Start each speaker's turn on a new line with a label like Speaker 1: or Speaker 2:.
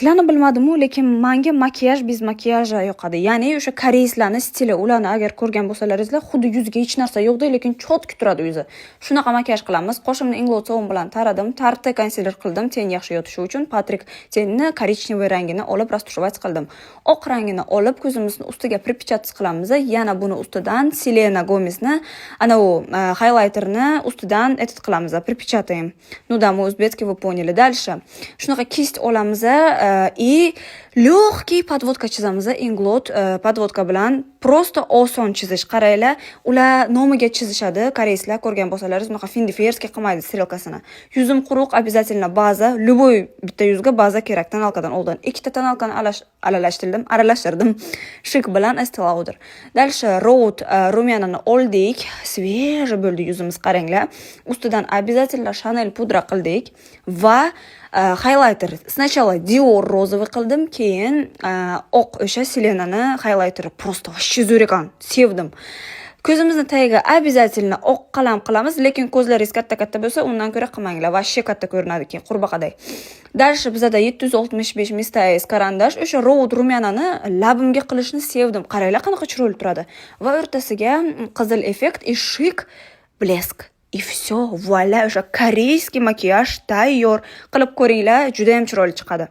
Speaker 1: Sizlarni bilmadim-u, lekin menga makiyaj biz makiyaji yoqadi. Ya'ni o'sha koreyslarning stili. Ularni agar ko'rgan bo'lsalaringizlar, xuddi yuziga hech narsa yo'qdi, lekin chotki turadi yuzi. Shunaqa makiyaj qilamiz. Qoshimni Inglot So'm bilan taradim, tartib konsiler qildim, ten yaxshi yotishi uchun. Patrik tenni korичневый rangini olib rastушевать qildim. Oq rangini olib ko'zimizni ustiga pripechatsi qilamiz. Yana buni ustidan Selena Gomezni ana u highlighterni ustidan etit qilamiz, pripechatаем. Ну да, мы узбекский вы поняли. Дальше. Shunaqa kist olamiz и легкий подводка chizamiz. Inglot подводка bilan просто oson chizish. Qaranglar, ular nomiga chizishadi. Koreyslar ko'rgan bo'lsalaringiz, bunaqa findiferskiy qilmaydi strelkasini. Yuzim quruq, обязательно baza, любой bitta yuzga baza kerak. Tonalkadan oldin ikkita tonalkani aralashtirdim. Shik bilan Estee Lauder. Дальше Rode rumyanini oldik. Sveje bo'ldi yuzimiz, qaranglar. Ustidan обязательно Chanel pudra qildik va highlighter. Сначала Dior розовый qildim, keyin oq o'sha Selenani highlighteri просто вообще zo'r ekan. Sevdim. Ko'zimizni tagiga обязательно oq qalam qilamiz, lekin ko'zlaringiz katta-katta bo'lsa, undan ko'ra qilmanglar. Вообще katta ko'rinadi keyin qurbaqaday. Дальше bizda 765 Misty's karandash. O'sha Rode rumyanani labimga qilishni sevdim. Qaranglar qanaqa chiroyli turadi. Va o'rtasiga qizil effekt и шик blesk. И все, voilà, o'sha koreyskiy makiyaj tayyor. Qilib ko'ringlar, juda ham chiroyli chiqadi.